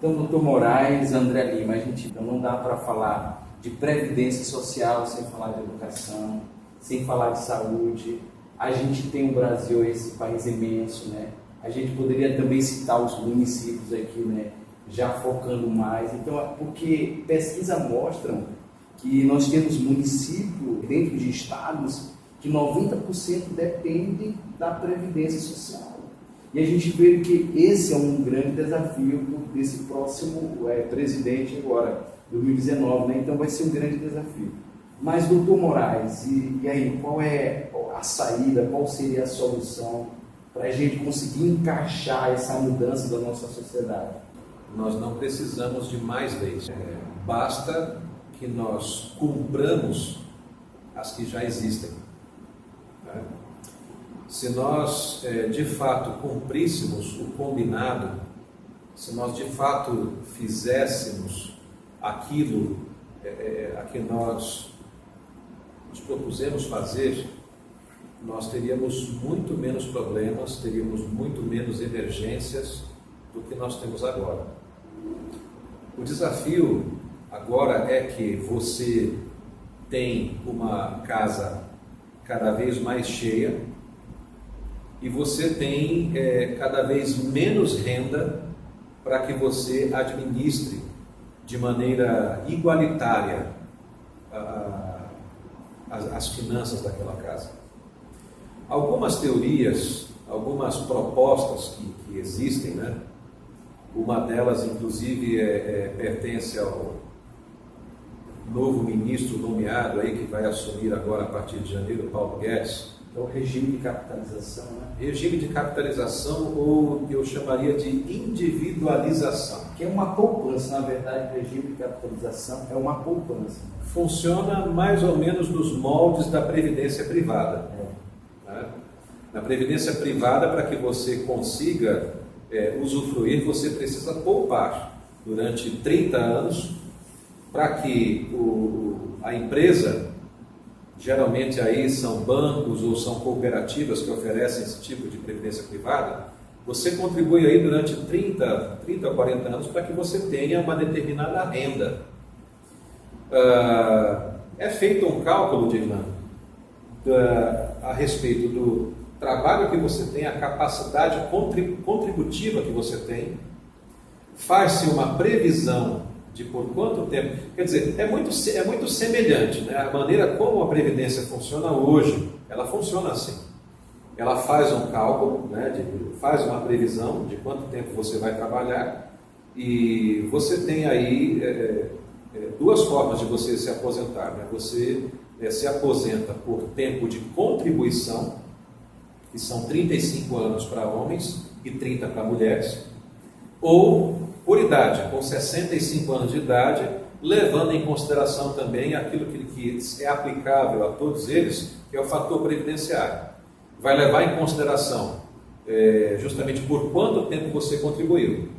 Então, doutor Moraes, André Lima, a gente não dá para falar de previdência social sem falar de educação, sem falar de saúde. A gente tem o Brasil, esse país imenso, né? A gente poderia também citar os municípios aqui, né? Já focando mais. Então, porque pesquisas mostram que nós temos municípios dentro de estados que 90% depende da previdência social. E a gente vê que esse é um grande desafio desse próximo presidente agora, 2019, né? Então vai ser um grande desafio. Mas, doutor Moraes, e aí, qual é a saída, qual seria a solução para a gente conseguir encaixar essa mudança da nossa sociedade? Nós não precisamos de mais leis, basta que nós cumpramos as que já existem. Né? Se nós de fato cumpríssemos o combinado, se nós de fato fizéssemos aquilo a que nós nos propusemos fazer, nós teríamos muito menos problemas, teríamos muito menos emergências do que nós temos agora. O desafio agora é que você tem uma casa cada vez mais cheia e você tem cada vez menos renda para que você administre de maneira igualitária as finanças daquela casa. Algumas teorias, algumas propostas que existem, né? Uma delas, inclusive, pertence ao novo ministro nomeado aí, que vai assumir agora a partir de janeiro, Paulo Guedes. É o regime de capitalização, né? Regime de capitalização, ou que eu chamaria de individualização. Que é uma poupança, na verdade, o regime de capitalização é uma poupança. Funciona mais ou menos nos moldes da previdência privada. Né? Na previdência privada, para que você consiga usufruir, você precisa poupar durante 30 anos para que a empresa, geralmente aí são bancos ou são cooperativas que oferecem esse tipo de previdência privada, você contribui aí durante 30 a 40 anos para que você tenha uma determinada renda. É feito um cálculo, Dirlan, a respeito do trabalho que você tem, a capacidade contributiva que você tem, faz-se uma previsão de por quanto tempo. Quer dizer, é muito semelhante, né? A maneira como a Previdência funciona hoje, ela funciona assim. Ela faz um cálculo, né? Faz uma previsão de quanto tempo você vai trabalhar e você tem aí duas formas de você se aposentar. Né? Você se aposenta por tempo de contribuição, que são 35 anos para homens e 30 para mulheres, ou por idade, com 65 anos de idade, levando em consideração também aquilo que é aplicável a todos eles, que é o fator previdenciário. Vai levar em consideração justamente por quanto tempo você contribuiu.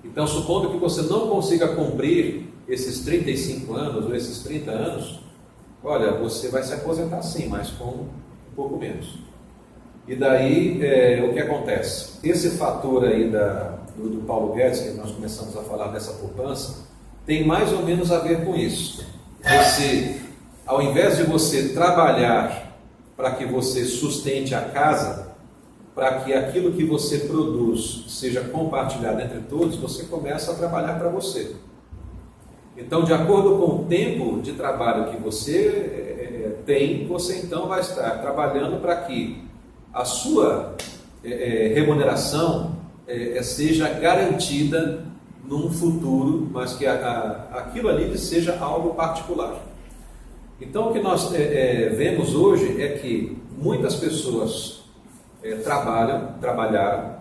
Então, supondo que você não consiga cumprir esses 35 anos ou esses 30 anos, olha, você vai se aposentar sim, mas com um pouco menos. E daí, o que acontece? Esse fator aí do Paulo Guedes, que nós começamos a falar dessa poupança, tem mais ou menos a ver com isso. Você, ao invés de você trabalhar para que você sustente a casa, para que aquilo que você produz seja compartilhado entre todos, você começa a trabalhar para você. Então, de acordo com o tempo de trabalho que você tem, você então vai estar trabalhando para que a sua remuneração seja garantida num futuro, mas que aquilo ali seja algo particular. Então, o que nós vemos hoje é que muitas pessoas trabalharam,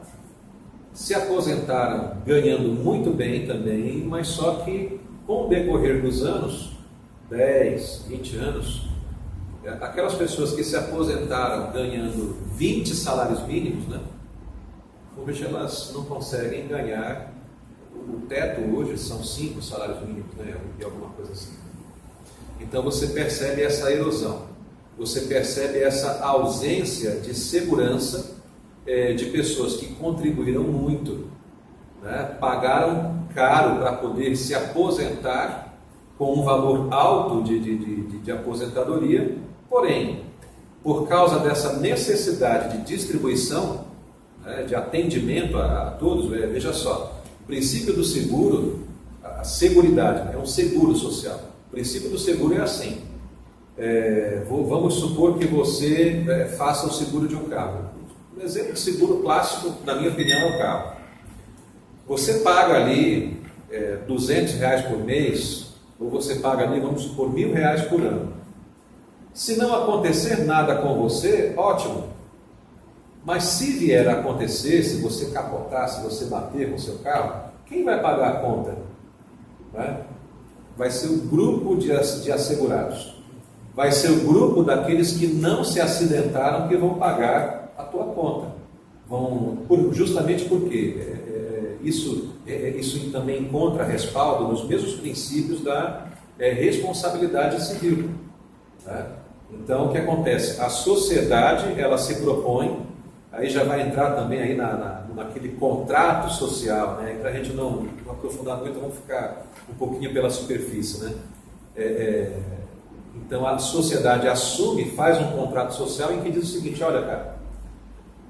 se aposentaram ganhando muito bem também, mas só que com o decorrer dos anos, 10, 20 anos, aquelas pessoas que se aposentaram ganhando 20 salários mínimos, né? Hoje elas não conseguem ganhar, o teto hoje são 5 salários mínimos, né? E alguma coisa assim. Então você percebe essa erosão, você percebe essa ausência de segurança de pessoas que contribuíram muito, né, pagaram caro para poder se aposentar com um valor alto de aposentadoria, porém, por causa dessa necessidade de distribuição, né, de atendimento a todos, veja só, o princípio do seguro, a seguridade, é um seguro social. O princípio do seguro é assim, vamos supor que você faça o seguro de um carro. Um exemplo de seguro clássico, na minha opinião, é o carro. Você paga ali R$ 200 por mês, ou você paga ali, vamos supor, R$ 1.000 por ano. Se não acontecer nada com você, ótimo. Mas se vier a acontecer, se você capotar, se você bater com o seu carro, quem vai pagar a conta? Vai ser o grupo de assegurados. Vai ser o grupo daqueles que não se acidentaram que vão pagar a tua conta. Justamente porque isso também encontra respaldo nos mesmos princípios da responsabilidade civil. Né? Então, o que acontece? A sociedade, ela se propõe, aí já vai entrar também aí naquele contrato social, né? Para a gente não aprofundar muito, vamos ficar um pouquinho pela superfície, né? Então, a sociedade assume, faz um contrato social em que diz o seguinte: olha, cara,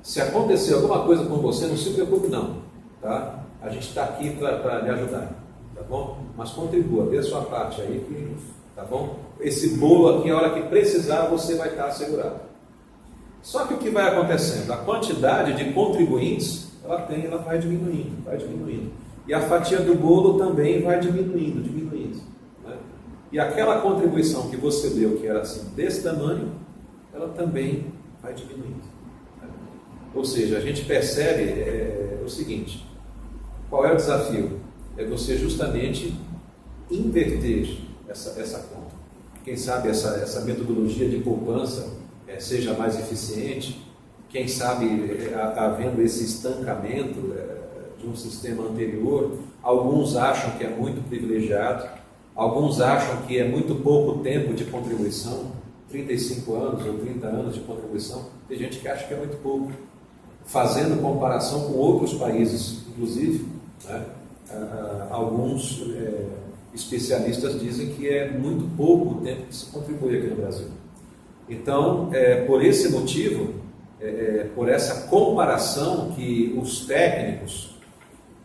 se acontecer alguma coisa com você, não se preocupe não, tá? A gente está aqui para lhe ajudar, tá bom? Mas contribua, dê a sua parte aí, tá bom? Esse bolo aqui, a hora que precisar, você vai estar assegurado. Só que o que vai acontecendo? A quantidade de contribuintes, ela vai diminuindo. E a fatia do bolo também vai diminuindo. Né? E aquela contribuição que você deu, que era assim, desse tamanho, ela também vai diminuindo. Né? Ou seja, a gente percebe o seguinte: qual é o desafio? É você justamente inverter essa conta. Quem sabe essa metodologia de poupança seja mais eficiente, quem sabe havendo esse estancamento de um sistema anterior. Alguns acham que é muito privilegiado, alguns acham que é muito pouco tempo de contribuição, 35 anos ou 30 anos de contribuição. Tem gente que acha que é muito pouco, fazendo comparação com outros países, inclusive, né? Alguns especialistas dizem que é muito pouco o tempo que se contribui aqui no Brasil. Então, por esse motivo, por essa comparação que os técnicos,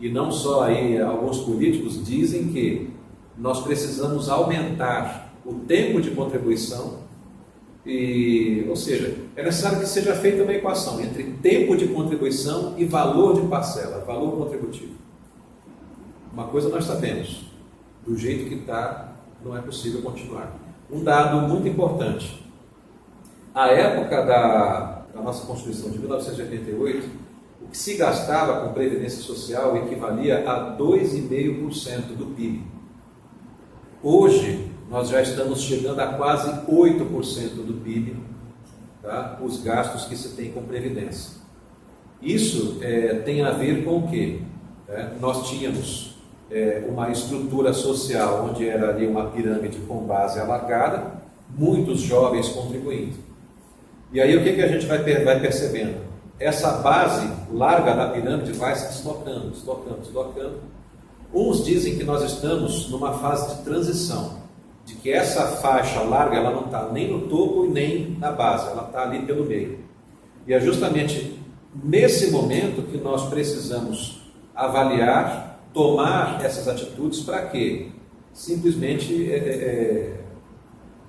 e não só aí alguns políticos, dizem que nós precisamos aumentar o tempo de contribuição, ou seja, é necessário que seja feita uma equação entre tempo de contribuição e valor de parcela, valor contributivo. Uma coisa nós sabemos: do jeito que está, não é possível continuar. Um dado muito importante: à época da nossa Constituição de 1988, o que se gastava com Previdência Social equivalia a 2,5% do PIB. Hoje, nós já estamos chegando a quase 8% do PIB, tá? Os gastos que se tem com Previdência. Isso tem a ver com o quê? Nós tínhamos uma estrutura social onde era ali uma pirâmide com base alargada, muitos jovens contribuindo. E aí o que a gente vai percebendo? Essa base larga da pirâmide vai se deslocando. Uns dizem que nós estamos numa fase de transição, de que essa faixa larga ela não está nem no topo e nem na base, ela está ali pelo meio. E é justamente nesse momento que nós precisamos avaliar, tomar essas atitudes para que simplesmente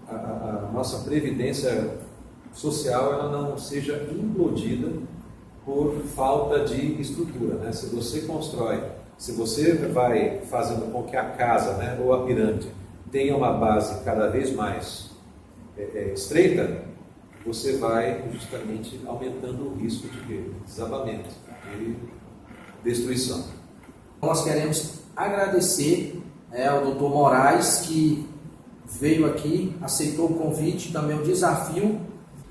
a nossa previdência social ela não seja implodida por falta de estrutura, né? Se você constrói, se você vai fazendo com que a casa, né, ou a pirâmide tenha uma base cada vez mais estreita, você vai justamente aumentando o risco de desabamento, de destruição. Nós queremos agradecer ao Dr. Moraes, que veio aqui, aceitou o convite, também o desafio.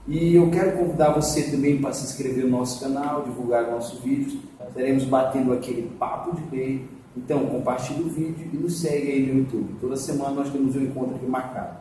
E eu quero convidar você também para se inscrever no nosso canal, divulgar nossos vídeos. Estaremos batendo aquele papo de bem. Então, compartilhe o vídeo e nos segue aí no YouTube. Toda semana nós temos um encontro aqui marcado.